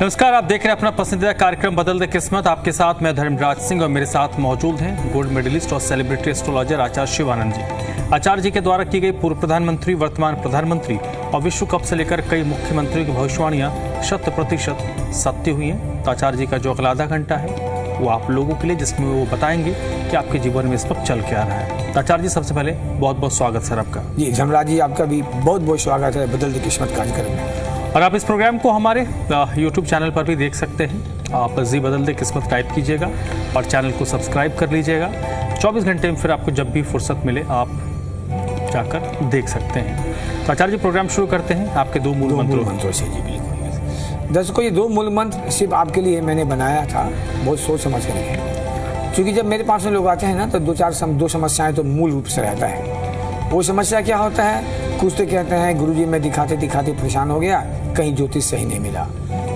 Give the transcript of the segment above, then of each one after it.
नमस्कार, आप देख रहे हैं अपना पसंदीदा कार्यक्रम बदल दे किस्मत। आपके साथ मैं धर्मराज सिंह और मेरे साथ मौजूद हैं गोल्ड मेडलिस्ट और सेलिब्रिटी एस्ट्रोलॉजर आचार्य शिवानंद जी। आचार्य जी के द्वारा की गई पूर्व प्रधानमंत्री, वर्तमान प्रधानमंत्री और विश्व कप से लेकर कई मुख्यमंत्रियों की भविष्यवाणियां 100% सत्य हुई हैं। तो आचार्य जी का जो अगला आधा घंटा है वो आप लोगों के लिए, जिसमें वो बताएंगे कि आपके जीवन में इस वक्त चल के आ रहा है। तो आचार्य जी, सबसे पहले बहुत बहुत स्वागत सर आपका। जी धर्मराज जी, आपका भी बहुत बहुत स्वागत है बदल दे किस्मत कार्यक्रम में। और आप इस प्रोग्राम को हमारे YouTube चैनल पर भी देख सकते हैं। आप जी बदल दे किस्मत टाइप कीजिएगा और चैनल को सब्सक्राइब कर लीजिएगा। 24 घंटे में फिर आपको जब भी फुर्सत मिले आप जाकर देख सकते हैं। तो आचार्य जी, प्रोग्राम शुरू करते हैं आपके दो मूल मंत्रों से। जी बिल्कुल। दर्शकों, ये दो मूल मंत्र सिर्फ आपके लिए मैंने बनाया था, बहुत सोच समझ कर लिखे। क्योंकि जब मेरे पास में लोग आते हैं ना, तो दो समस्याएं तो मूल रूप से रहता है। वो समस्या क्या होता है? कुछ तो कहते हैं गुरुजी मैं दिखाते दिखाते परेशान हो गया, कहीं ज्योतिष सही नहीं मिला।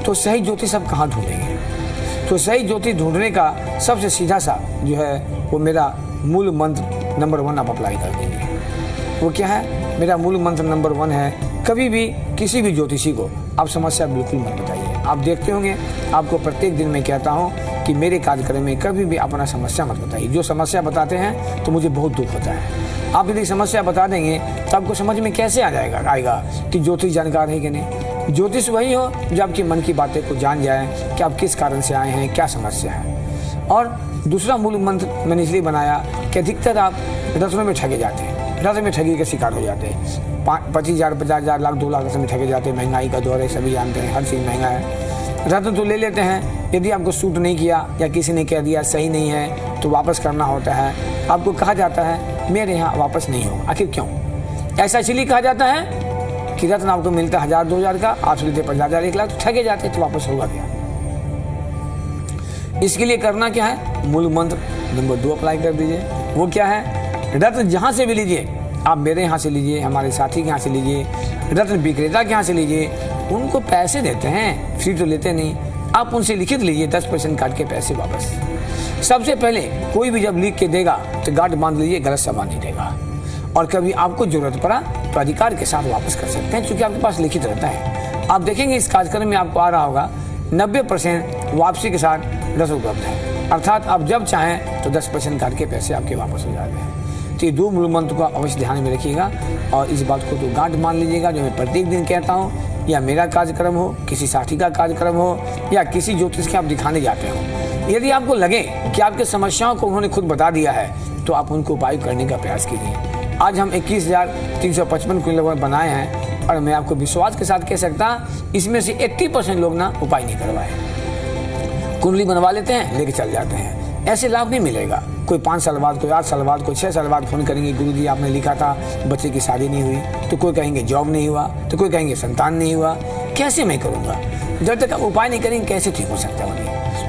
तो सही ज्योतिष अब कहाँ ढूंढेंगे? तो सही ज्योतिष ढूंढने का सबसे सीधा सा जो है वो मेरा मूल मंत्र नंबर 1 आप अप्लाई कर देंगे। वो क्या है? मेरा मूल मंत्र नंबर 1 है, कभी भी किसी भी ज्योतिषी को आप समस्या बिल्कुल मत बताइए। आप देखते होंगे, आपको प्रत्येक दिन मैं कहता हूँ कि मेरे कार्यक्रम में कभी भी अपना समस्या मत बताइए। जो समस्या बताते हैं तो मुझे बहुत दुख होता है। आप यदि समस्या बता देंगे तो आपको समझ में कैसे आएगा कि ज्योतिष जानकार है कि नहीं। ज्योतिष वही हो जो आपके मन की बातें को जान जाए कि आप किस कारण से आए हैं, क्या समस्या है। और दूसरा मूल मंत्र मैंने इसलिए बनाया कि अधिकतर आप रत्नों में ठगे जाते हैं, रत्न में ठगी के शिकार हो जाते हैं। 25,000, 50,000, लाख, 2 लाख में ठगे जाते हैं। महंगाई का दौर है, सभी जानते हैं, हर चीज़ महंगा है। रत्न तो ले लेते हैं, यदि आपको सूट नहीं किया या किसी ने कह दिया सही नहीं है तो वापस करना होता है। आपको कहा जाता है मेरे यहाँ वापस नहीं होगा। आखिर क्यों? ऐसा इसलिए कहा जाता है कि रत्न आपको मिलता है 1,000, 2,000 का, आप लेते 50,000, 1 लाख, तो ठगे जाते तो वापस होगा क्या? इसके लिए करना क्या है? मूल मंत्र नंबर 2 अप्लाई कर दीजिए। वो क्या है? रत्न जहाँ से भी लीजिए, आप मेरे यहाँ से लीजिए, हमारे साथी के यहाँ से लीजिए, रत्न विक्रेता के यहाँ से लीजिए, उनको पैसे देते हैं, फ्री तो लेते नहीं। आप उनसे लिखित लीजिए 10% काट के पैसे वापस। सबसे पहले कोई भी जब लिख के देगा तो गांठ बांध लीजिए, गलत सामान नहीं देगा। और कभी आपको जरूरत पड़ा तो अधिकार के साथ वापस कर सकते हैं, क्योंकि आपके पास लिखित रहता है। आप देखेंगे इस कार्यक्रम में आपको आ रहा होगा 90% वापसी के साथ रत्न उपलब्ध है। अर्थात आप जब चाहें तो 10% काट के पैसे आपके वापस हो जाते हैं। तो ये 2 मूल मंत्र को अवश्य ध्यान में रखिएगा और इस बात को तो गांठ मान लीजिएगा, जो मैं प्रत्येक दिन कहता हूँ, या मेरा कार्यक्रम हो, किसी साथी का कार्यक्रम हो, या किसी ज्योतिष के आप दिखाने जाते हो। यदि आपको लगे कि आपकी समस्याओं को उन्होंने खुद बता दिया है तो आप उनको उपाय करने का प्रयास कीजिए। आज हम 21,355 कुंडली बनाए हैं और मैं आपको विश्वास के साथ कह सकता, इसमें से 80% लोग ना उपाय नहीं करवाए। कुंडली बनवा लेते हैं, लेके चल जाते हैं। ऐसे लाभ नहीं मिलेगा। कोई 5 साल बाद, कोई 8 साल बाद, कोई 6 साल बाद फोन करेंगे, गुरुजी आपने लिखा था बच्चे की शादी नहीं हुई, तो कोई कहेंगे जॉब नहीं हुआ, तो कोई कहेंगे संतान नहीं हुआ। कैसे मैं करूँगा? जब तक आप उपाय नहीं करेंगे कैसे ठीक हो सकता है?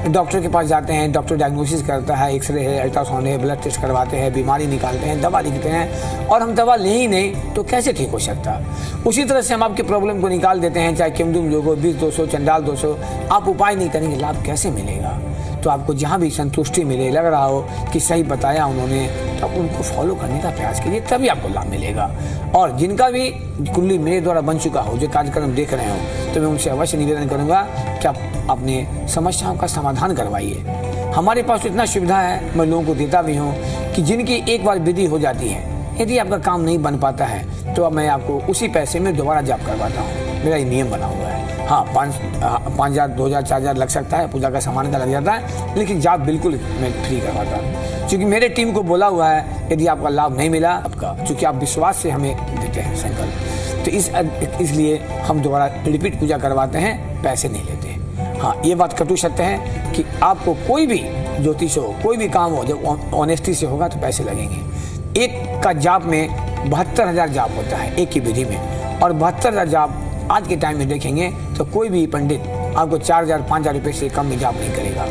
डॉक्टर के पास जाते हैं, डॉक्टर डायग्नोसिस करता है, एक्सरे है, अल्ट्रासाउंड है, ब्लड टेस्ट करवाते हैं, बीमारी निकालते हैं, दवा लिखते हैं, और हम दवा ले ही नहीं तो कैसे ठीक हो सकता? उसी तरह से हम आपकी प्रॉब्लम को निकाल देते हैं, चाहे केमदुम जोगो, 20-200, चंडाल 200, आप उपाय नहीं करेंगे, लाभ कैसे मिलेगा? तो आपको जहाँ भी संतुष्टि मिले, लग रहा हो कि सही बताया उन्होंने, तो आप उनको फॉलो करने का प्रयास कीजिए, तभी आपको लाभ मिलेगा। और जिनका भी कुंडली मेरे द्वारा बन चुका हो, जो कार्यक्रम देख रहे हो, तो मैं उनसे अवश्य निवेदन करूँगा कि आप अपने समस्याओं का समाधान करवाइए। हमारे पास तो इतना सुविधा है, मैं लोगों को देता भी हूँ कि जिनकी एक बार विधि हो जाती है, यदि आपका काम नहीं बन पाता है तो अब मैं आपको उसी पैसे में दोबारा जाप करवाता हूँ। मेरा ये नियम बना हुआ है। हाँ, 5,000, 2,000, 4,000 लग सकता है, पूजा का सामान का लग जाता है, लेकिन जाप बिल्कुल मैं फ्री करवाता हूँ। क्योंकि मेरे टीम को बोला हुआ है, यदि आपका लाभ नहीं मिला आपका, क्योंकि आप विश्वास से हमें देते हैं संकल्प, तो इसलिए हम दोबारा रिपीट पूजा करवाते हैं, पैसे नहीं लेते। हाँ, ये बात कटु सत्य है कि आपको कोई भी ज्योतिष हो, कोई भी काम हो, जब ऑनेस्टी से होगा तो पैसे लगेंगे। एक का जाप में 72,000 जाप होता है एक की विधि में, और 72,000 जाप आज के टाइम में देखेंगे तो कोई भी पंडित आपको 4,000, 5,000 रुपये से कम में जाप नहीं करेगा।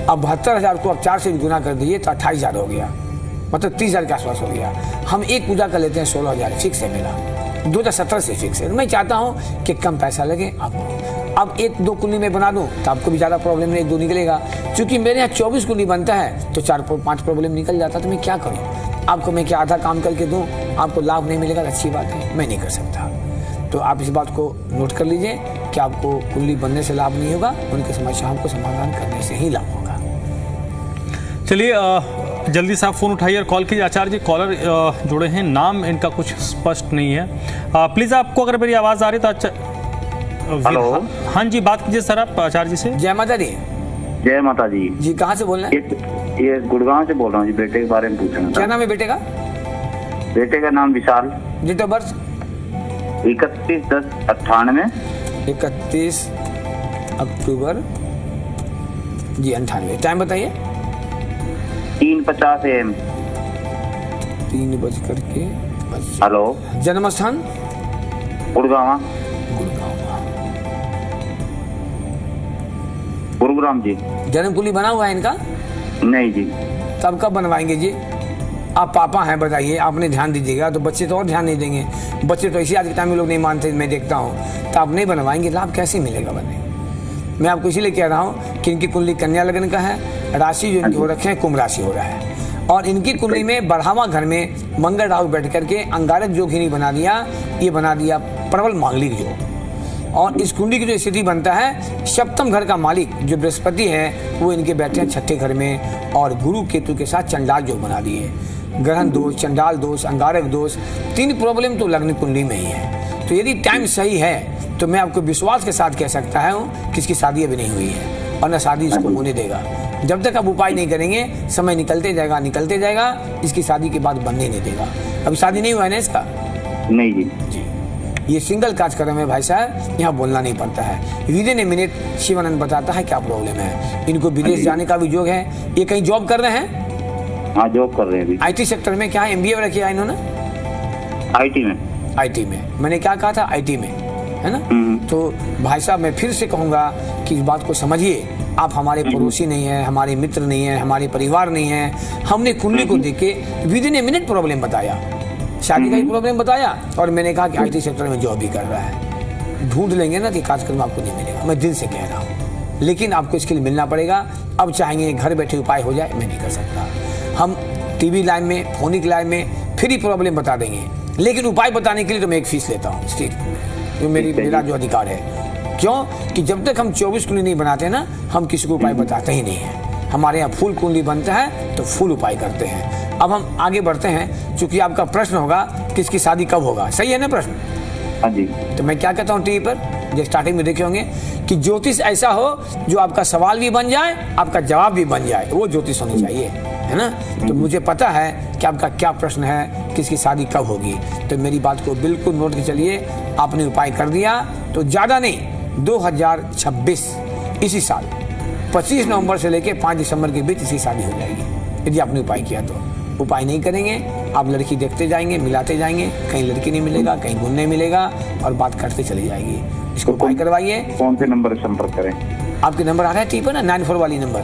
अब 72,000 को आप 4 से गुना कर दीजिए तो 28,000 हो गया, मतलब 30,000 के आसपास हो गया। हम एक पूजा कर लेते हैं 16,000 फिक्स है मेरा, 2017 से फिक्स है। मैं चाहता हूँ कि कम पैसा लगे आपको। अब 1-2 कुंडली में बना दूँ तो आपको भी ज़्यादा प्रॉब्लम नहीं, 1-2 निकलेगा। क्योंकि मेरे यहाँ 24 कुंडली बनता है तो 4-5 प्रॉब्लम निकल जाता, तो मैं क्या करूँ? आपको मैं क्या आधा काम करके दूँ, आपको लाभ नहीं मिलेगा, अच्छी बात है, मैं नहीं कर सकता। तो आप इस बात को नोट कर लीजिए कि आपको कुंडली बनने से लाभ नहीं होगा, उनकी समस्याओं को समाधान करने से ही लाभ होगा। चलिए जल्दी से आप फोन उठाइए और कॉल कीजिए। आचार्य जी कॉलर जुड़े हैं, नाम इनका कुछ स्पष्ट नहीं है। प्लीज आपको अगर मेरी आवाज आ रही है तो हेलो। हाँ जी, बात कीजिए सर आप आचार्य जी से। जय माता दी। जय माता जी। जी कहाँ से बोल रहे हैं? ये गुड़गांव से बोल रहा हूँ जी, बेटे के बारे में पूछना क्या था। नाम है बेटे का? बेटे का नाम विशाल। Date of birth? 31/10/98। 31 अक्टूबर जी 98। टाइम बताइए। 3:50 AM। 3:50। हेलो। जन्म स्थान? गुड़गांव। गुरुग्राम जी। जन्म कुंडली बना हुआ है इनका? नहीं जी। तब कब बनवाएंगे जी? आप पापा हैं, बताइए, आपने ध्यान दीजिएगा तो बच्चे तो और ध्यान नहीं देंगे। बच्चे तो ऐसे आज के टाइम में लोग नहीं मानते, मैं देखता हूँ। तो आप नहीं बनवाएंगे, लाभ कैसे मिलेगा बने? मैं आपको इसीलिए कह रहा हूँ कि इनकी कुंडली कन्या लग्न का है, राशि जो इनकी हो रखे हैं कुंभ राशि हो रहा है, और इनकी कुंडली में बढ़ावा घर में मंगल राहु बैठ करके अंगारक योग ही नहीं बना दिया, ये बना दिया प्रबल मांगलिक योग। और इस कुंडली की जो स्थिति बनता है, सप्तम घर का मालिक जो बृहस्पति है वो इनके बैठे हैं छठे घर में, और गुरु केतु के साथ चंडाल योग बना दिए। ग्रहण दोष, चंडाल दोष, अंगारक दोष, 3 प्रॉब्लम तो लग्न कुंडली में ही है। तो यदि टाइम सही है तो मैं आपको विश्वास के साथ कह सकता हूँ कि इसकी शादी अभी नहीं हुई है, और न शादी इसको होने देगा। जब तक आप उपाय नहीं करेंगे, समय निकलते जाएगा, इसकी शादी के बाद बनने नहीं देगा। अभी शादी नहीं हुआ है ना इसका? नहीं जी। ये सिंगल कार्यक्रम है भाई साहब, यहाँ बोलना नहीं पड़ता है। With in a minute Shivanand बताता है क्या प्रॉब्लम है। इनको विदेश जाने का भी योग है। ये कहीं जॉब कर रहे हैं? हाँ, जॉब कर रहे हैं अभी। IT सेक्टर में। क्या MBA वगैरह किया इन्होंने? IT में। IT में, मैंने क्या कहा था? IT में, है ना? तो भाई साहब मैं फिर से कहूँगा कि इस बात को समझिए। आप हमारे पड़ोसी नहीं है, हमारे मित्र नहीं है, हमारे परिवार नहीं है। हमने कुंडली को देख के with in a minute problem बताया, शादी का ही प्रॉब्लम बताया, और मैंने कहा कि IT सेक्टर में जॉब भी कर रहा है। ढूंढ लेंगे ना तो कार्यक्रम आपको नहीं मिलेगा, मैं दिल से कह रहा हूँ। लेकिन आपको इसके लिए मिलना पड़ेगा। अब चाहेंगे घर बैठे उपाय हो जाए, मैं नहीं कर सकता। हम TV लाइन में, फोनिक लाइन में फ्री प्रॉब्लम बता देंगे, लेकिन उपाय बताने के लिए तो मैं एक फीस लेता हूँ स्टेट में, जो मेरा जो अधिकार है। क्यों? कि जब तक हम 24 कुंडली नहीं बनाते ना, हम किसी को उपाय बताते ही नहीं है। हमारे यहाँ फुल कुंडली बनता है तो फुल उपाय करते हैं। अब हम आगे बढ़ते हैं, चूंकि आपका प्रश्न होगा कि इसकी शादी कब होगा, सही है ना प्रश्न? हाँ जी। तो मैं क्या कहता हूँ टीवी पर, जो स्टार्टिंग में देखे होंगे, कि ज्योतिष ऐसा हो जो आपका सवाल भी बन जाए, आपका जवाब भी बन जाए, वो ज्योतिष होनी चाहिए, है ना? तो मुझे पता है कि आपका क्या प्रश्न है, किसकी शादी कब होगी। तो मेरी बात को बिल्कुल नोट के चलिए। आपने उपाय कर दिया तो ज़्यादा नहीं, 2026 इसी साल 25 नवंबर से लेकर 5 दिसंबर के बीच इसकी शादी हो जाएगी, यदि आपने उपाय किया तो। उपाय नहीं करेंगे, आप लड़की देखते जाएंगे, मिलाते जाएंगे, कहीं लड़की नहीं मिलेगा, कहीं गुण नहीं मिलेगा, और बात करते चली जाएगी। इसको उपाय करवाइए। कौन से नंबर से संपर्क करें? आपके नंबर आ रहा है टीवी पर ना, 94 वाली नंबर।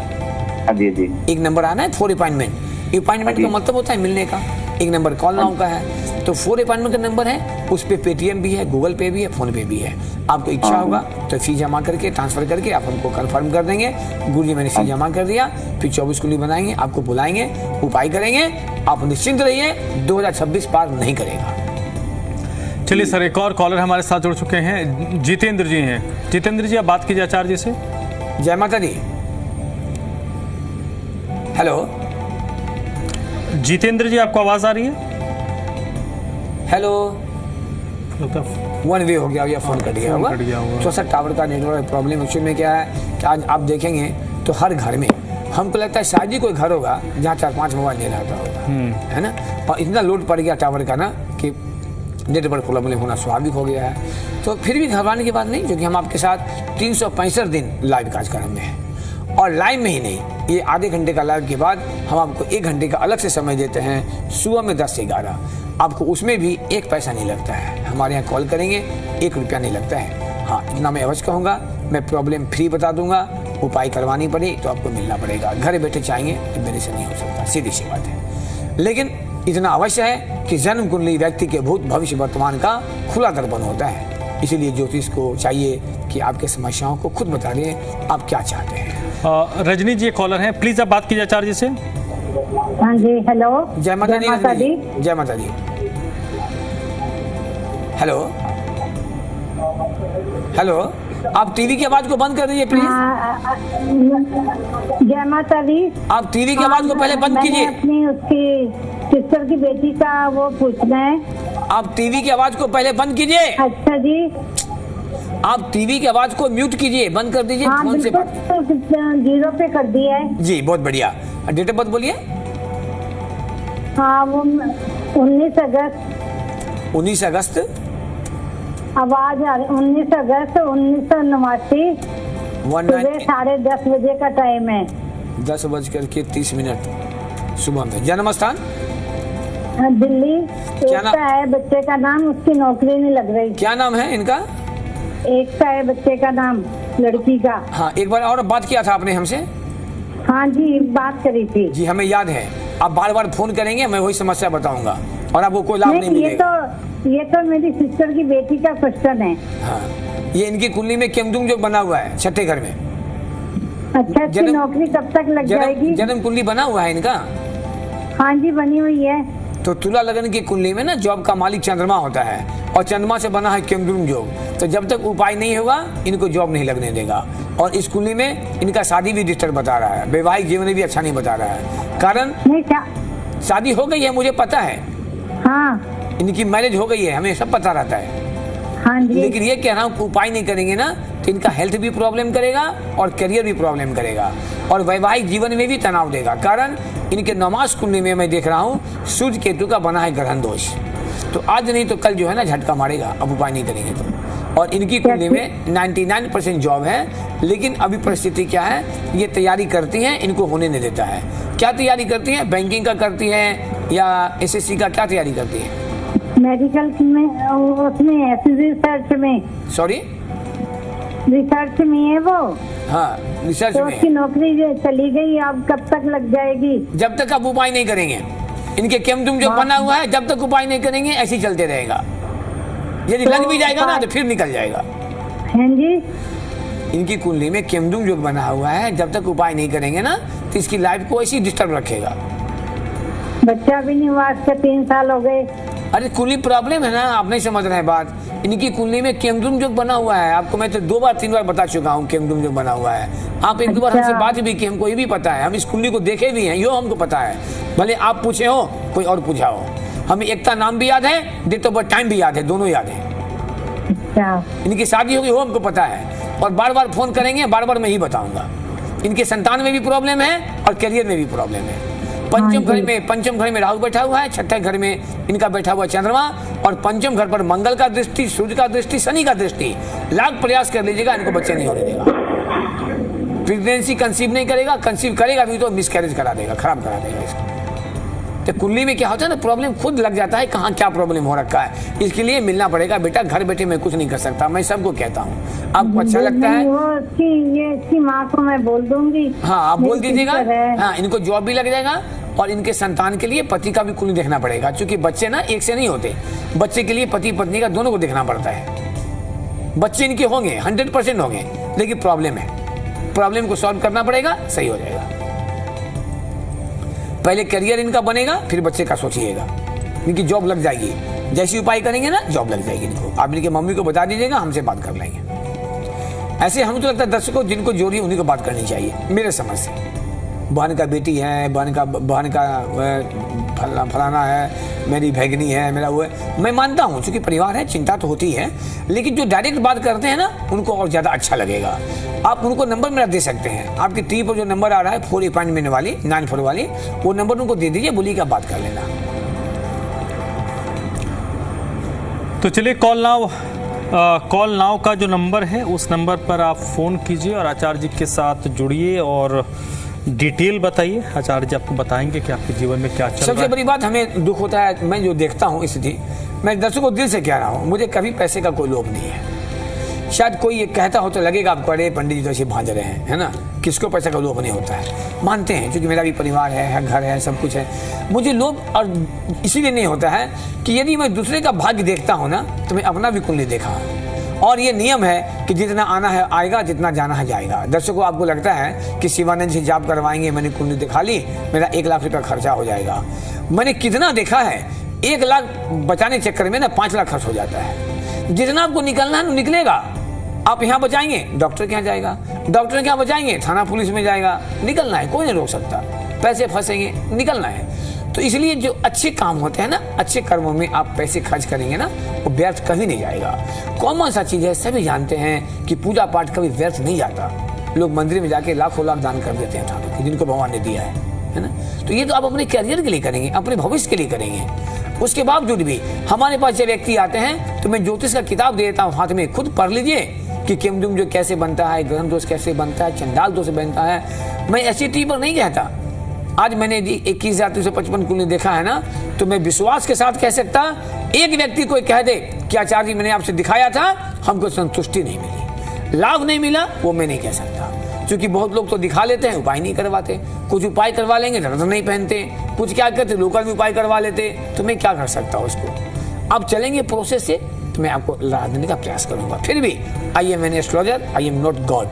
हाँ जी जी। एक नंबर आना है 4 अपॉइंटमेंट। अपॉइंटमेंट का मतलब होता है मिलने का। एक नंबर कॉल नाउ का है, तो 4 अपॉइंटमेंट का नंबर है। उस पे पेटीएम भी है, गूगल पे भी है, फोन पे भी है। आपको इच्छा होगा तो फीस जमा करके, ट्रांसफर करके आप हमको कंफर्म कर देंगे, गुरुजी मैंने फीस जमा कर दिया। फिर 24 कुंडली बनाएंगे, आपको बुलाएंगे, उपाय करेंगे। आप निश्चिंत रहिए, 2026 पार नहीं करेगा। चलिए सर, एक और कॉलर हमारे साथ जुड़ चुके हैं, जितेंद्र जी हैं। जितेंद्र जी आप बात कीजिए आचार्य जी से। जय माता दी। हेलो जितेंद्र जी, आपको आवाज आ रही है? हेलो, 1 वे हो गया या फोन कट गया होगा। तो सर टावर का नेटवर्क प्रॉब्लम। एक्चुअली में क्या है कि आज आप देखेंगे तो हर घर में, हमको लगता है शायद ही कोई घर होगा जहाँ 4-5 मोबाइल नहीं रहता होगा, है ना? और इतना लोड पड़ गया टावर का ना कि नेटवर्क प्रॉब्लम होना स्वाभाविक हो गया है। तो फिर भी घबराने की बात नहीं, क्योंकि हम आपके साथ 365 दिन लाइव कार्यक्रम में हैं। और लाइव में ही नहीं, ये आधे घंटे का लाइव के बाद हम आपको 1 घंटे का अलग से समय देते हैं, सुबह में 10 से 11। आपको उसमें भी 1 पैसा नहीं लगता है। हमारे यहाँ कॉल करेंगे, 1 रुपया नहीं लगता है। हाँ, इतना मैं अवश्य कहूँगा, मैं प्रॉब्लम फ्री बता दूंगा। उपाय करवानी पड़ी तो आपको मिलना पड़ेगा। घर बैठे चाहेंगे तो मेरे से नहीं हो सकता, सीधी सी बात है। लेकिन इतना अवश्य है कि जन्म कुंडली व्यक्ति के भूत भविष्य वर्तमान का खुला दर्पण होता है। इसीलिए ज्योतिष को चाहिए कि आपके समस्याओं को खुद बता दें, आप क्या चाहते हैं। रजनी जी कॉलर हैं, प्लीज आप बात कीजिए आचार्य जी से। हाँ जी, हेलो। जय माता दी। जय माता दी। हेलो हेलो आप टीवी की आवाज को बंद कर दीजिए प्लीज। जय माता दी। आप टीवी की आवाज को पहले बंद मैंने कीजिए। अपनी उसकी सिस्टर की बेटी का वो पूछना है। आप टीवी की आवाज को पहले बंद कीजिए। अच्छा जी। आप टीवी की आवाज को म्यूट कीजिए, बंद कर दीजिए, हाँ फोन से बात। बिल्कुल 0 पे कर दिया है। जी बहुत बढ़िया। डेट ऑफ बर्थ बोलिए। हाँ वो 19 अगस्त। 19 अगस्त। आवाज आ रही 19 अगस्त 1989 सुबह 10:30 बजे का टाइम है। 10:30 सुबह में। जन्म स्थान दिल्ली। क्या एक नाम? का है बच्चे का नाम, उसकी नौकरी नहीं लग रही। क्या नाम है इनका? एक का है बच्चे का नाम, लड़की का। हाँ एक बार और बात किया था आपने हमसे। हाँ जी बात करी थी। जी हमें याद है। आप बार बार फोन करेंगे, मैं वही समस्या बताऊंगा और आपको कोई लाभ नहीं मिलेगा। ये तो मेरी सिस्टर की बेटी का क्वेश्चन है। हाँ ये इनकी कुंडली में केमदुम जो बना हुआ है छठे घर में। अच्छा इसकी नौकरी कब तक लग जाएगी? जन्म कुंडली बना हुआ है इनका। हाँ जी बनी हुई है। तो तुला लगन की कुंडली में ना जॉब का मालिक चंद्रमा होता है और चंद्रमा से बना है केमदुम योग। तो जब तक उपाय नहीं होगा इनको जॉब नहीं लगने देगा। और इस कुंडली में इनका शादी भी डिस्टर्ब बता रहा है, वैवाहिक जीवन भी अच्छा नहीं बता रहा है। कारण नहीं शादी हो गई है मुझे पता है। हाँ इनकी मैरिज हो गई है, हमें सब पता रहता है। हाँ जी। लेकिन ये कह रहा हूँ उपाय नहीं करेंगे ना तो इनका हेल्थ भी प्रॉब्लम करेगा और करियर भी प्रॉब्लम करेगा और वैवाहिक जीवन में भी तनाव देगा। कारण इनके नमाज कुंडली में मैं देख रहा हूँ सूर्य केतु का बना है ग्रहण दोष। तो आज नहीं तो कल जो है ना झटका मारेगा अब उपाय नहीं करेंगे तो। और इनकी कुंडली में 99% जॉब है। लेकिन अभी परिस्थिति क्या है, ये तैयारी करती हैं, इनको होने नहीं देता है। क्या तैयारी करती हैं? बैंकिंग का करती हैं या SSC का? क्या तैयारी करती हैं? मेडिकल में उसमें रिसर्च में। सॉरी रिसर्च में है वो। हाँ रिसर्च तो में उसकी है। नौकरी चली गई, अब कब तक लग जाएगी? जब तक आप उपाय नहीं करेंगे। इनके केमदुम जो बना हुआ है जब तक उपाय नहीं करेंगे ऐसे ही चलते रहेगा। यदि लग भी जाएगा ना तो फिर निकल जाएगा। हाँ जी। इनकी कुंडली में केमदुम योग बना हुआ है, जब तक उपाय नहीं करेंगे ना तो इसकी लाइफ को ऐसी डिस्टर्ब रखेगा। बच्चा भी नहीं हुआ, आज से 3 साल हो गए। अरे कुंडली प्रॉब्लम है ना, आप नहीं समझ रहे हैं बात। इनकी कुंडली में केमदुम योग बना हुआ है। आपको मैं तो 2 बार 3 बार बता चुका हूँ केमदुम योग बना हुआ है। आप एक दो बार हमसे बात भी की, हमको ये भी पता है। हम इस कुंडली को देखे भी हैं, यो हमको पता है। भले आप पूछे हो कोई और पूछा हो, हमें एकता नाम भी याद है, डेट ऑफ बर्थ टाइम भी याद है, दोनों याद है। अच्छा इनकी शादी होगी वो हमको पता है। और बार बार फोन करेंगे, बार बार मैं ही बताऊंगा। इनके संतान में भी प्रॉब्लम है और करियर में भी प्रॉब्लम है। पंचम घर में राहु बैठा हुआ है, छठे घर में इनका बैठा हुआ चंद्रमा और पंचम घर पर मंगल का दृष्टि, सूर्य का दृष्टि, शनि का दृष्टि। लाख प्रयास कर लीजिएगा इनको बच्चे नहीं होने देगा। प्रेगनेंसी कंसीव नहीं करेगा, कंसीव करेगा भी तो मिसकैरेज करा देगा, खराब करा देगा इसको। तो कुंडली में क्या होता है ना, प्रॉब्लम खुद लग जाता है कहाँ क्या प्रॉब्लम हो रखा है। इसके लिए मिलना पड़ेगा। बेटा घर बैठे मैं कुछ नहीं कर सकता, मैं सबको कहता हूँ। आपको अच्छा लगता है? इसकी माँ को मैं बोल दूंगी। हाँ आप बोल दीजिएगा। हाँ इनको जॉब भी लग जाएगा और इनके संतान के लिए पति का भी कुंडली देखना पड़ेगा, क्योंकि बच्चे ना एक से नहीं होते। बच्चे के लिए पति पत्नी का दोनों को देखना पड़ता है। बच्चे इनके होंगे 100% होंगे, लेकिन प्रॉब्लम है, प्रॉब्लम को सॉल्व करना पड़ेगा, सही हो जाएगा। पहले करियर इनका बनेगा फिर बच्चे का सोचिएगा। इनकी जॉब लग जाएगी, जैसी उपाय करेंगे ना जॉब लग जाएगी इनको। आप इनके मम्मी को बता दीजिएगा, हमसे बात कर लेंगे। ऐसे हम तो लगता है दर्शकों जिनको जोड़ी उन्हीं को बात करनी चाहिए मेरे समझ से। बहन का बेटी है, बहन का फलाना है, मेरी भैगनी है, मेरा वो है। मैं मानता हूँ क्योंकि परिवार है, चिंता तो होती है, लेकिन जो डायरेक्ट बात करते हैं ना उनको और ज़्यादा अच्छा लगेगा। आप उनको नंबर मेरा दे सकते हैं। आपकी टीवी पर जो नंबर आ रहा है 4 अपॉइंटमेंट वाली 94 वाली, वो नंबर उनको दे दीजिए, बोलिए का बात कर लेना। तो चलिए कॉल नाउ का जो नंबर है उस नंबर पर आप फ़ोन कीजिए और आचार्य जी के साथ जुड़िए और डिटेल बताइए। आचार्य जी आपको बताएंगे कि आपके जीवन में क्या चल रहा है। सबसे बड़ी बात हमें दुख होता है, मैं जो देखता हूँ स्थिति, मैं दर्शकों को दिल से कह रहा हूँ, मुझे कभी पैसे का कोई लोभ नहीं है। शायद कोई ये कहता हो तो लगेगा आपको अरे पंडित जी तो ऐसे भांज रहे हैं, है ना, किसको पैसे का लोभ नहीं होता है। मानते हैं क्योंकि मेरा भी परिवार है, घर है, सब कुछ है। मुझे लोभ और इसीलिए नहीं होता है कि यदि मैं दूसरे का भाग्य देखता हूँ ना तो मैं अपना भी कुंडली देखा हूँ। और ये नियम है कि जितना आना है आएगा, जितना जाना है जाएगा। दर्शकों आपको लगता है कि शिवानंद से जाप करवाएंगे, मैंने कुंडली दिखा ली, मेरा 1 लाख रुपया खर्चा हो जाएगा। मैंने कितना देखा है, 1 लाख बचाने चक्कर में ना 5 लाख खर्च हो जाता है। जितना आपको निकलना है निकलेगा, आप यहाँ बचाएंगे, डॉक्टर के यहाँ जाएगा, डॉक्टर के यहाँ बचाएंगे, थाना पुलिस में जाएगा। निकलना है, कोई नहीं रोक सकता। पैसे फंसेंगे, निकलना है। तो इसलिए जो अच्छे काम होते हैं ना, अच्छे कर्मों में आप पैसे खर्च करेंगे ना, वो व्यर्थ कभी नहीं जाएगा। कॉमन सा चीज़ है, सभी जानते हैं कि पूजा पाठ कभी व्यर्थ नहीं जाता। लोग मंदिर में जाके लाखों लाख दान कर देते हैं ठाकुर को, जिनको भगवान ने दिया है ना। तो ये तो आप अपने करियर के लिए करेंगे, अपने भविष्य के लिए करेंगे। उसके बावजूद भी हमारे पास जब व्यक्ति आते हैं तो मैं ज्योतिष का किताब दे देता हूँ हाथ में, खुद पढ़ लीजिए कि केमदुम जो कैसे बनता है, ग्रहण दोष कैसे बनता है, चंडाल दोष बनता है। मैं ऐसी टी पर नहीं कहता। आज मैंने 21,355 कुंडली देखा है ना, तो मैं विश्वास के साथ कह सकता, एक व्यक्ति कोई कह दे कि आचार्य जी मैंने आपसे दिखाया था, हमको संतुष्टि नहीं मिली, लाभ नहीं मिला, वो मैं नहीं कह सकता। क्योंकि बहुत लोग तो दिखा लेते हैं, उपाय नहीं करवाते। कुछ उपाय करवा लेंगे, रत्न नहीं पहनते, कुछ क्या करते, लोकल में उपाय करवा लेते। तो मैं क्या कर सकता हूँ उसको। अब चलेंगे प्रोसेस से, तो मैं आपको राह देने का प्रयास करूंगा। फिर भी I am an astrologer, I am not God,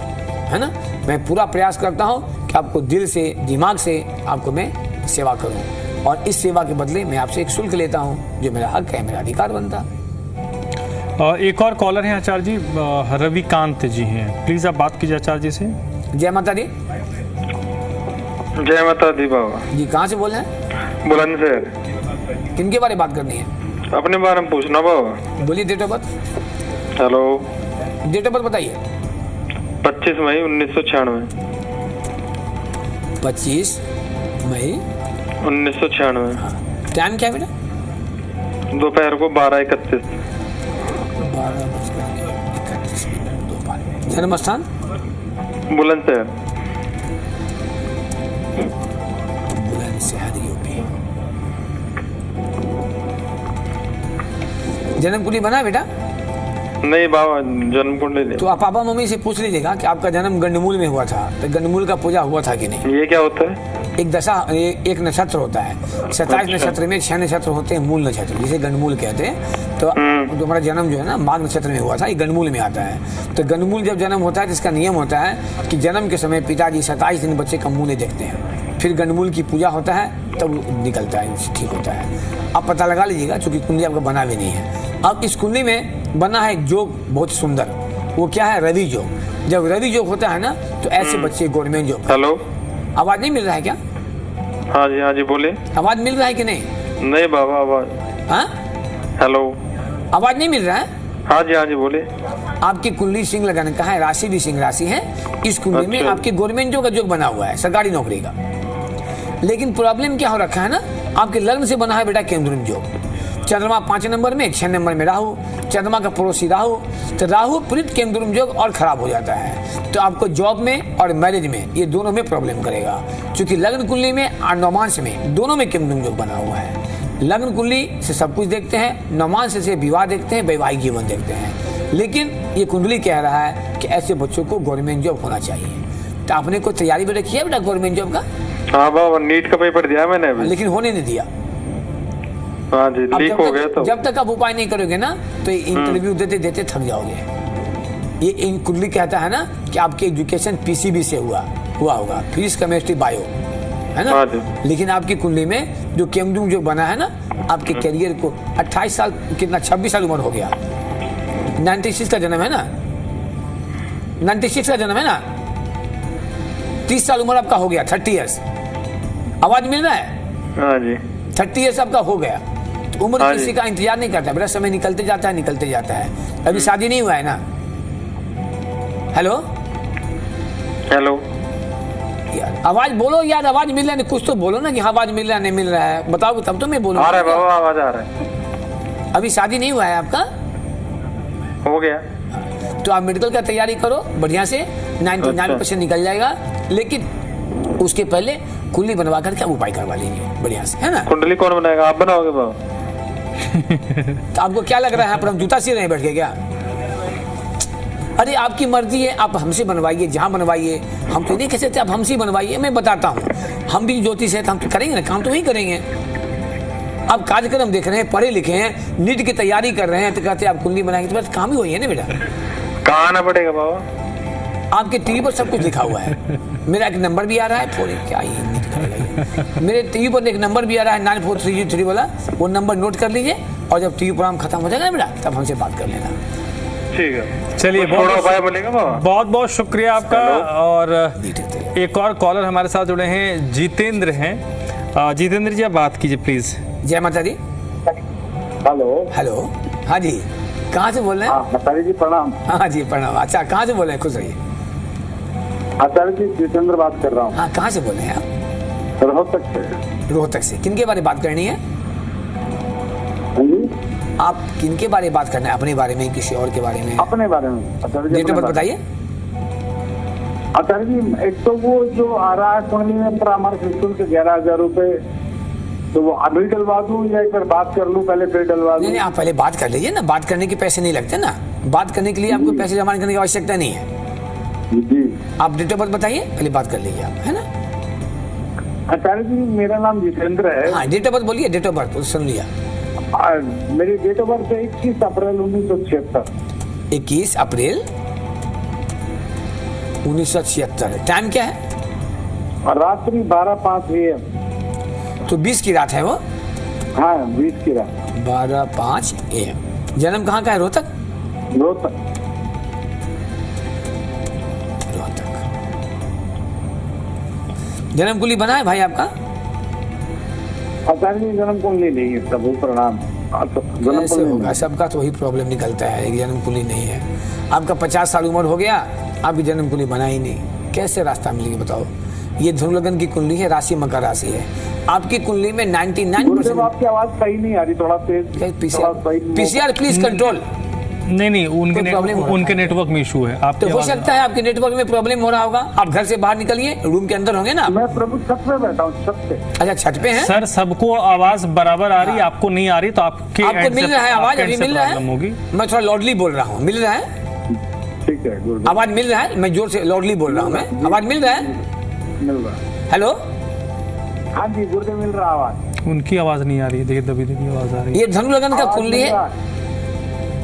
है ना। मैं पूरा प्रयास करता हूँ कि आपको दिल से, दिमाग से आपको मैं सेवा करूँ, और इस सेवा के बदले मैं आपसे एक शुल्क लेता हूँ, जो मेरा हक है, मेरा अधिकार बनता। एक और कॉलर हैं आचार्य जी, रविकांत जी हैं। प्लीज आप बात कीजिए आचार्य जी से। जय माता दी। जय माता दी बाबा जी। कहाँ से बोल रहे हैं? बुलंदशहर। किनके बारे में बात करनी है? अपने बारे में पूछना बाबा। बोलिए। Date of birth. Hello. Date of birth बताइए। 25 मई 1996। 25 मई 1996। टाइम क्या है बेटा? दोपहर को 12:31। 12:31 जन्म स्थान? बुलंदशहर। बुलंदशहर यूपी। जन्म कुंडली बना है बेटा? नहीं बाबा, जन्म कुंडली। तो आप पापा मम्मी से पूछ लीजिएगा कि आपका जन्म गंडमूल में हुआ था, तो गंडमूल का पूजा हुआ था कि नहीं। ये क्या होता है? एक दशा, एक नक्षत्र होता है। 27 नक्षत्र में 6 नक्षत्र होते हैं मूल नक्षत्र, जिसे गंडमूल कहते हैं। तो जो हमारा जन्म जो है ना माघ नक्षत्र में हुआ था, ये गंडमूल में आता है। तो गंडमूल जब जन्म होता है तो इसका नियम होता है कि जन्म के समय पिताजी 27 दिन बच्चे का मुंह नहीं देखते हैं, फिर गंडमूल की पूजा होता है, तब निकलता है, ठीक होता है। आप पता लगा लीजिएगा, क्योंकि कुंडली आपका बना भी नहीं है। अब इस कुंडली में बना है एक जोग बहुत सुंदर, वो क्या है? रवि जोग। जब रवि जोग होता है ना, तो ऐसे बच्चे गवर्नमेंट जॉब। हेलो। आवाज नहीं मिल रहा है क्या? हाँ जी बोले। आवाज मिल रहा है कि नहीं? नहीं बाबा, आवाज। हाँ, हेलो। आवाज नहीं मिल रहा है? हाँ जी बोले। आपकी कुंडली सिंह लगाने का है, राशि भी सिंह राशि है। इस कुंडली में अच्छा। आपके गवर्नमेंट जॉब का जोग बना हुआ है, सरकारी नौकरी का। लेकिन प्रॉब्लम क्या हो रखा है ना, आपके लग्न से बना है बेटा केंद्रुम जोग। चंद्रमा 5 नंबर में, 6 नंबर में राहु, चंद्रमा का पड़ोसी राहु, तो राहु प्रीत केंद्रुम जोग और खराब हो जाता है। तो आपको जॉब में और मैरिज में, ये दोनों में प्रॉब्लम करेगा। क्योंकि लग्न कुंडली में और नवमांश में दोनों में केंद्रुम जोग बना हुआ है। लग्न कुंडली से सब कुछ देखते हैं, नवमांश से विवाह देखते हैं, वैवाहिक जीवन देखते हैं। लेकिन ये कुंडली कह रहा है कि ऐसे बच्चों को गवर्नमेंट जॉब होना चाहिए। तो आपने कोई तैयारी भी रखी है बेटा गवर्नमेंट जॉब का? हाँ बाबा, नीट का पेपर दिया मैंने अभी। लेकिन होने नहीं दिया। हाँ जी, लीक हो गया। तो जब तक आप उपाय नहीं करोगे ना, तो इंटरव्यू देते देते थक जाओगे। ये इन कुंडली कहता है ना कि आपकी एजुकेशन पीसीबी से हुआ होगा, फिजिक्स केमिस्ट्री बायो, है ना। लेकिन आपकी कुंडली में जो केमदुम जो बना है ना, आपके करियर को 28 साल, कितना 26 साल उम्र हो गया। 96 का जन्म है ना, 96 का जन्म है ना, 30 साल उम्र आपका हो गया, 30 ईयर्स। आवाज मिल रहा है? हाँ जी। 30 ईयर्स आपका हो गया। तो उम्र किसी का इंतजार नहीं करता बेटा, समय निकलते जाता है। अभी शादी नहीं हुआ है ना। हेलो। यार आवाज बोलो यार, आवाज मिल रहा है, कुछ तो बोलो ना कि आवाज मिल रहा है नहीं मिल रहा है, बताओ तब तो मैं बोलूंगा। आ रहा है बाबा, आवाज आ रहा है। अभी शादी नहीं हुआ है आपका? हो गया। तो आप मेडिकल का तैयारी करो बढ़िया से, 99% निकल जाएगा। लेकिन उसके पहले कुंडली बनवा करके आप उपाय करवा लीजिए बढ़िया से, है ना। कुंडली कौन बनाएगा? आप बनाओगे बाबा? तो आपको क्या लग रहा है पर हम जूता सी रहे बैठ के क्या? अरे आपकी मर्जी है, आप हमसे बनवाइए, जहाँ बनवाइए। हम तो नहीं कह सकते आप हमसे बनवाइए। मैं बताता हूँ, हम भी ज्योतिष है तो हम तो करेंगे ना, काम तो वही करेंगे। आप कार्यक्रम देख रहे हैं, पढ़े लिखे हैं, नीट की तैयारी कर रहे हैं, तो कहते हैं आप कुंडली बनाएंगे, तो बस काम ही वही है ना बेटा। कहाँ आना पड़ेगा बाबा? आपके टीवी पर सब कुछ लिखा हुआ है। मेरा एक नंबर भी आ रहा है, क्या मेरे टीवी पर एक नंबर भी आ रहा है 9433 वाला, वो नंबर नोट कर लीजिए। और जब टीवी प्रोग्राम खत्म हो जाएगा ना बेटा, तब हमसे बात कर लेना। ठीक है, चलिए थोड़ा उपाय बोलेगा बाबा। बहुत बहुत शुक्रिया आपका। हेलो। और एक और कॉलर हमारे साथ जुड़े हैं, जितेंद्र हैं। जितेंद्र जी आप बात कीजिए प्लीज। जय माता दी। हेलो। हेलो, हाँ जी, कहाँ से बोल रहे हैं? आचार्य जी प्रणाम। हाँ जी प्रणाम। अच्छा, कहाँ से बोल रहे हैं? खुश रहिए। आचार्य जी जितेंद्र बात कर रहा हूँ, हाँ, कहाँ से बोल रहे हैं आप? रोहतक से। रोहतक से। किनके बारे में बात करनी है? हाँ जी, आप किनके बारे में बात करना है? अपने बारे में, किसी और के बारे में? अपने बारे में आचार्य जी। डेट ऑफ बर्थ बताइए। आचार्य जी, एक तो वो जो आ रहा है कुंडली में परामर्श शुल्क 11,000 रुपए, तो वो अभी डलवा दूं या एक बार बात कर लूं पहले फिर डलवा दूं? नहीं, आप पहले बात कर लीजिए ना। बात करने के पैसे नहीं लगते ना। बात करने के लिए आपको पैसे जमा करने की आवश्यकता नहीं है। जी। आप डेट ऑफ बर्थ बताइए, पहले बात कर लीजिए आप, है ना? आचार्य जी मेरा नाम जितेंद्र है। हाँ, डेट ऑफ बर्थ बोलिए। डेट ऑफ बर्थ सुन लिया। मेरी डेट ऑफ बर्थ है 21 अप्रैल 1976। 21 अप्रैल 1976। टाइम क्या है? और रात्रि 12:05 AM। तो 20 की रात है वो। हाँ, 20 की रात। 12:05 AM। जन्म कहाँ का है? रोहतक। रोहतक। रोहतक। जन्म कुंडली बना है भाई आपका? आचार्य जी जन्म कुंडली नहीं है, प्रभु प्रणाम। जन्म ऐसे कुंडली होगा, सबका तो वही प्रॉब्लम निकलता है, एक जन्म कुंडली नहीं है। आपका 50 साल उम्र हो गया, आपकी जन्म कुंडली बना ही नहीं, कैसे रास्ता मिलेगी बताओ? ये धनु लगन की कुंडली है, राशि मकर राशि है। आपकी कुंडली में 99% आपकी आवाज सही नहीं आ रही, थोड़ा तेज। PCR please control. नहीं कोई problem हो रहा उनके है? नेटवर्क में इशू है। आप तो हो सकता है आपके नेटवर्क में प्रॉब्लम हो रहा होगा। आप घर से बाहर निकलिए, रूम के अंदर होंगे ना? मैं प्रभु छत पे बैठा हूँ, छत पे। अच्छा, छत पे हैं? सर सबको आवाज बराबर आ रही है, आपको नहीं आ रही, तो आपके आपको मिल रहा है आवाज? अभी मिल रहा प्रॉब्लम होगी। है? मैं थोड़ा लाउडली बोल रहा हूँ, मिल रहा है? ठीक है, गुड। आवाज मिल रहा है? मैं जोर से लाउडली बोल रहा हूँ, मैं आवाज मिल रहा है? मिल रहा है। हेलो, हाँ जी, गुरुदेव मिल रहा आवाज। उनकी आवाज नहीं आ रही है, देखिए दबी दबी आवाज आ रही है। ये धनु लगन का आवाज कुंडली मिल है। रहा।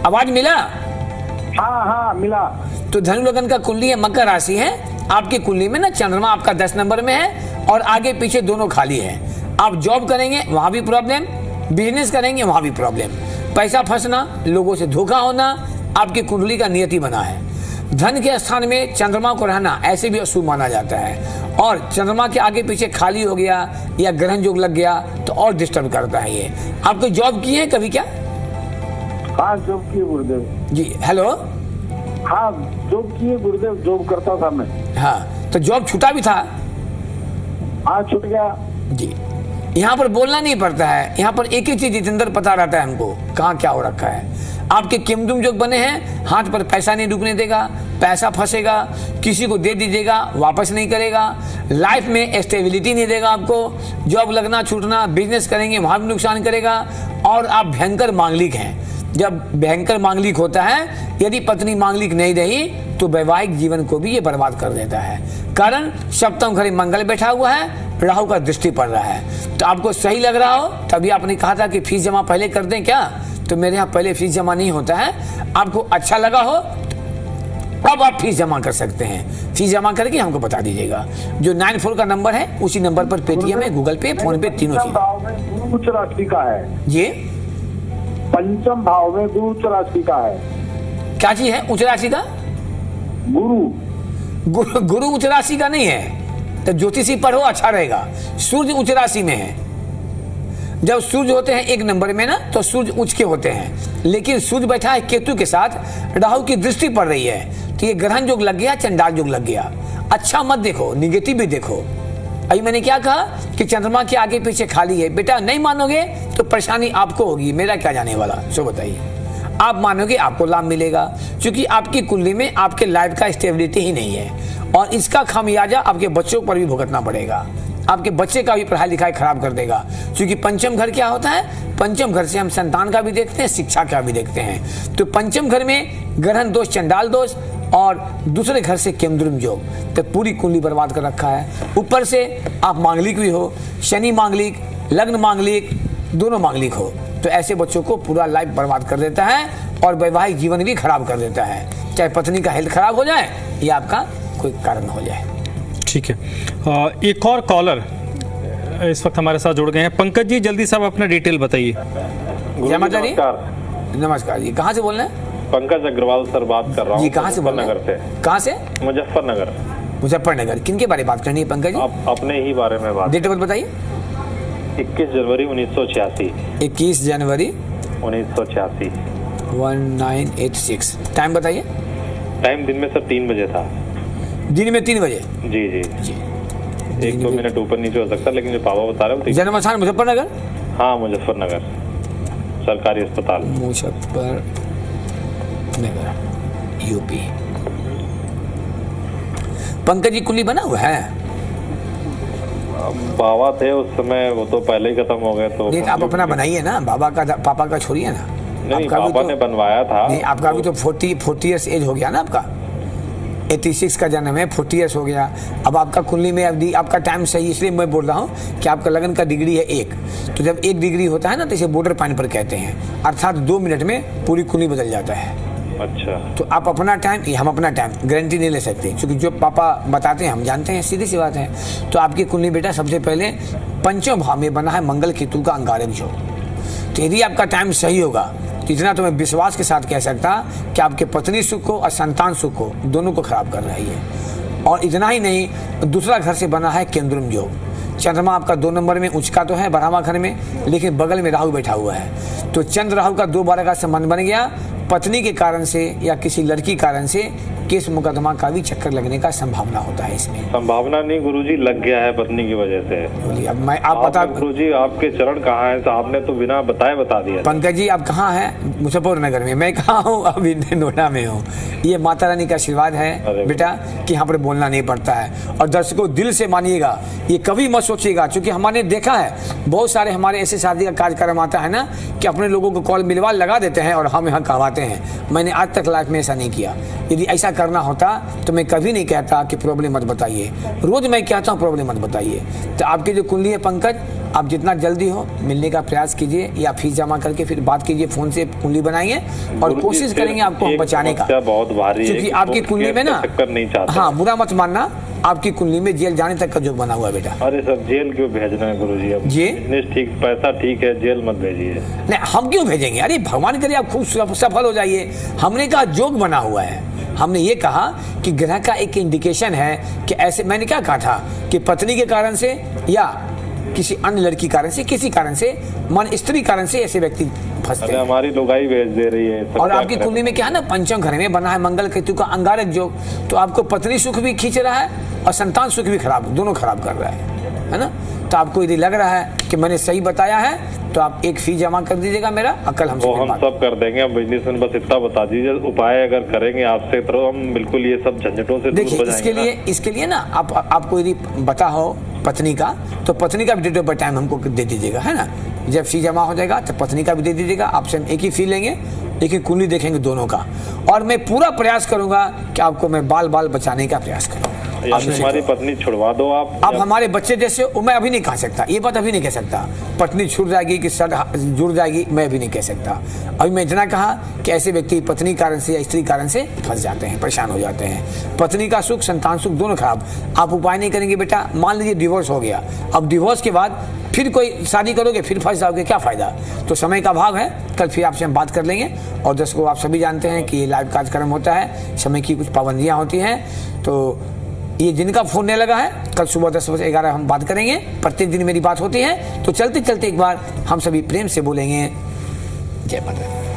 आवाज मिला? हाँ हाँ मिला। तो धनु लगन का कुंडली है, मकर राशि है। आपकी कुंडली में ना चंद्रमा आपका 10 नंबर में है और आगे पीछे दोनों खाली है। आप जॉब करेंगे वहां भी प्रॉब्लम, बिजनेस करेंगे वहां भी प्रॉब्लम, पैसा फंसना, लोगों से धोखा होना, आपकी कुंडली का नियति बना है। धन के स्थान में चंद्रमा को रहना ऐसे भी अशुभ माना जाता है। और चंद्रमा के आगे पीछे खाली हो गया या ग्रहण योग लग गया तो और डिस्टर्ब करता है ये। आपको जॉब की है कभी क्या? हाँ, जॉब किए गुरुदेव। जी, हेलो। हाँ, जॉब किए गुरुदेव, जॉब करता था मैं। हाँ, तो जॉब छूटा भी था? हाँ, छूट गया। जी, यहाँ पर बोलना नहीं पड़ता है, यहाँ पर एक ही चीज जितेंद्र पता रहता है हमको, कहाँ क्या हो रखा है। आपके किमदुम जो बने हैं, हाथ पर पैसा नहीं रुकने देगा, पैसा फंसेगा, किसी को दे दीजिएगा वापस नहीं करेगा, लाइफ में स्टेबिलिटी नहीं देगा आपको, जॉब लगना छूटना, बिजनेस करेंगे वहाँ भी नुकसान करेगा। और आप भयंकर मांगलिक हैं। जब भयंकर मांगलिक होता है, यदि पत्नी मांगलिक नहीं रही तो वैवाहिक जीवन को भी ये बर्बाद कर देता है। कारण सप्तम घर में मंगल बैठा हुआ है, राहु का दृष्टि पड़ रहा है। तो आपको सही लग रहा हो, तभी आपने कहा था कि फीस जमा पहले कर दें क्या? तो मेरे यहाँ पहले फीस जमा नहीं होता है। आपको अच्छा लगा हो अब आप फीस जमा कर सकते हैं। फीस जमा करके हमको बता दीजिएगा। जो 94 का नंबर है उसी नंबर पर पेटीएम है, गूगल पे, फोन पे, तीनों चीज। भाव में गुरु उच्च राशि का है। ये पंचम भाव में गुरु उच्च राशि का है। क्या चीज है उच्च राशि का? गुरु उच्च राशि का नहीं है, तो ज्योतिषी पढ़ो अच्छा रहेगा। सूर्य उच्च राशि में है। जब सूर्य होते हैं एक नंबर में ना, तो सूर्य उच्च के होते हैं, लेकिन सूर्य बैठा है केतु के साथ, राहु की दृष्टि पड़ रही है, तो ये ग्रहण योग लग गया, चंडाल योग लग गया। अच्छा मत देखो, निगेटिव भी देखो। अभी मैंने क्या कहा कि चंद्रमा के आगे पीछे खाली है। बेटा नहीं मानोगे तो परेशानी आपको होगी, मेरा क्या जाने वाला। सो बताइए, आप मानोगे आपको लाभ मिलेगा, क्योंकि आपकी कुंडली में आपके लाइफ का स्टेबिलिटी ही नहीं है। और इसका खामियाजा आपके बच्चों पर भी भुगतना पड़ेगा। आपके बच्चे का भी पढ़ाई लिखाई खराब कर देगा, क्योंकि पंचम घर क्या होता है? पंचम घर से हम संतान का भी देखते हैं, शिक्षा का भी देखते हैं। तो पंचम घर में ग्रहण दोष, चंडाल दोष, और दूसरे घर से केमद्रुम योग, तो पूरी कुंडली बर्बाद कर रखा है। ऊपर से आप मांगलिक भी हो, शनि मांगलिक, लग्न मांगलिक, दोनों मांगलिक हो, तो ऐसे बच्चों को पूरा लाइफ बर्बाद कर देता है और वैवाहिक जीवन भी खराब कर देता है। चाहे पत्नी का हेल्थ खराब हो जाए या आपका कोई कारण हो जाए। ठीक है, एक और कॉलर इस वक्त हमारे साथ जुड़ गए हैं। पंकज जी, जल्दी साहब अपना डिटेल बताइए। जय माता दी। नमस्कार जी, कहाँ से बोल रहे हैं? पंकज अग्रवाल सर बात कर रहा हूँ। जी कहाँ से बोल रहे हैं? मुजफ्फरनगर से। कहाँ से? मुजफ्फरनगर। मुजफ्फरनगर। किन के बारे में बात करनी है पंकज जी? अपने ही बारे में बात। डेट ऑफ बर्थ बताइए। 21 जनवरी 1986। 21 जनवरी 1986। 1986। टाइम बताइए। टाइम दिन में सर 3 बजे था। दिन में 3 बजे? जी जी जी। 1-2 मिनट ऊपर नीचे हो सकता है, लेकिन जो पापा बता रहे हो। जन्म स्थान मुजफ्फरनगर? हाँ मुजफ्फरनगर सरकारी अस्पताल। मुजफ्फरनगर यूपी। पंकज जी कुंडली बना हुआ है? बाबा थे उस समय, वो तो पहले ही खत्म हो गए। तो नहीं आप अपना बनाइए ना, बाबा का पापा का छोड़िए ना। नहीं आपका भी पापा तो- ने बनवाया था। नहीं आपका भी तो 40 ईयर्स एज हो गया ना आपका। 86 का जन्म है, 40 ईयर्स हो गया। अब आपका कुंडली में अभी आपका टाइम सही, इसलिए मैं बोल रहा हूँ कि आपका लगन का डिग्री है 1। तो जब 1 डिग्री होता है ना तो इसे बॉर्डर पॉइंट पर कहते हैं, अर्थात 2 मिनट में पूरी कुंडली बदल जाता है। अच्छा। तो आप अपना टाइम, हम अपना टाइम गारंटी नहीं ले सकते, क्योंकि जो पापा बताते हैं हम जानते हैं, सीधी सी बात है। तो आपकी कुंडली बेटा सबसे पहले पंचम भाव में बना है मंगल केतु का अंगारक योग। तो यदि आपका टाइम सही होगा तो इतना तो मैं विश्वास के साथ कह सकता कि आपके पत्नी सुख को और संतान सुख को दोनों को खराब कर रही है। और इतना ही नहीं, दूसरा घर से बना है केंद्रुम योग। चंद्रमा आपका 2 नंबर में उचका तो है 12वां घर में, लेकिन बगल में राहु बैठा हुआ है। तो चंद्र राहु का 2-12 का संबंध बन गया। पत्नी के कारण से या किसी लड़की कारण से केस मुकदमा का भी चक्कर लगने का संभावना होता है इसमें। संभावना नहीं गुरुजी, लग गया है पत्नी की वजह से। बोलिए अब मैं आप बता। गुरुजी आपके चरण कहाँ हैं? तो आपने तो बिना बताए बता दिया। पंकज जी आप कहाँ हैं? मुजफ्फरनगर में। मैं कहाँ हूँ? अभी नोएडा में हूँ। ये माता रानी का आशीर्वाद है बेटा कि यहाँ पर बोलना नहीं पड़ता है। और दर्शकों दिल से मानिएगा, ये कभी मत सोचिएगा, क्योंकि हमने देखा है बहुत सारे हमारे ऐसे शादी का कार्यक्रम आता है ना कि अपने लोगों को कॉल मिलवा लगा देते हैं और हम यहाँ कहवाते हैं। मैंने आज तक लाइफ में ऐसा नहीं किया। यदि ऐसा करना होता तो मैं कभी नहीं कहता कि प्रॉब्लम मत बताइए। रोज मैं कहता हूँ प्रॉब्लम मत बताइए। तो आपकी जो कुंडली है पंकज, आप जितना जल्दी हो मिलने का प्रयास कीजिए या फीस जमा करके फिर बात कीजिए, फोन से कुंडली बनाइए और कोशिश करेंगे आपको हम बचाने का। बहुत भारी है क्योंकि आपकी कुंडली में ना, नहीं चाहता। हाँ बुरा मत मानना, आपकी कुंडली में जेल जाने तक का योग बना हुआ है बेटा। अरे सर जेल क्यों भेजना है गुरुजी? अब जी ठीक, पैसा ठीक है, जेल मत भेजिए। नहीं हम क्यों भेजेंगे? अरे भगवान करे आप खूब सफल हो जाइए। हमने कहा योग बना हुआ है। हमने ये कहा कि ग्रह का एक इंडिकेशन है कि ऐसे, मैंने क्या कहा था कि पत्नी के कारण से या किसी अन्य लड़की कारण से, किसी कारण से, मन स्त्री कारण से ऐसे व्यक्ति फंसते हैं। हमारी लुगाई भेज दे रही है। और आपकी कुंडली में क्या है ना, पंचम घर में बना है मंगल केतु का अंगारक योग। तो आपको पत्नी सुख भी खींच रहा है और संतान सुख भी खराब, दोनों खराब कर रहा है ना। तो आपको यदि लग रहा है कि मैंने सही बताया है तो आप एक फीस जमा कर दीजिएगा मेरा, कल हम सब कर देंगे। हम बिजनेस में बस इतना बता दीजिए, उपाय अगर करेंगे आपसे तो हम बिल्कुल ये सब झंझटों से दूर हो जाएंगे। इसके लिए ना आपको यदि पता हो पत्नी का, तो पत्नी का भी डेट ऑफ बर्थ टाइम हमको दे दीजिएगा, है ना। जब फी जमा हो जाएगा तो पत्नी का भी दे दीजिएगा। आपसे हम एक ही फी लेंगे, एक ही कुंडली देखेंगे दोनों का, और मैं पूरा प्रयास करूंगा कि आपको मैं बाल बाल बचाने का प्रयास करूँ। हमारी पत्नी छुड़वा दो आप। अब हमारे बच्चे जैसे, मैं अभी नहीं कह सकता, ये बात अभी नहीं कह सकता। पत्नी छूट जाएगी कि सर जुड़ जाएगी, मैं अभी नहीं कह सकता। अभी मैं इतना कहा कि ऐसे व्यक्ति पत्नी कारण से या स्त्री कारण से फंस जाते हैं, परेशान हो जाते हैं। पत्नी का सुख, संतान सुख दोनों खराब। आप उपाय नहीं करेंगे बेटा, मान लीजिए डिवोर्स हो गया, अब डिवोर्स के बाद फिर कोई शादी करोगे, फिर फंस जाओगे, क्या फायदा। तो समय का अभाव है, कल फिर आपसे हम बात कर लेंगे। और दर्शकों आप सभी जानते हैं कि ये लाइव कार्यक्रम होता है, समय की कुछ पाबंदियाँ होती हैं। तो ये जिनका फोन नहीं लगा है, कल सुबह 10 बजे 11 हम बात करेंगे। प्रत्येक दिन मेरी बात होती है। तो चलते चलते एक बार हम सभी प्रेम से बोलेंगे जय माता।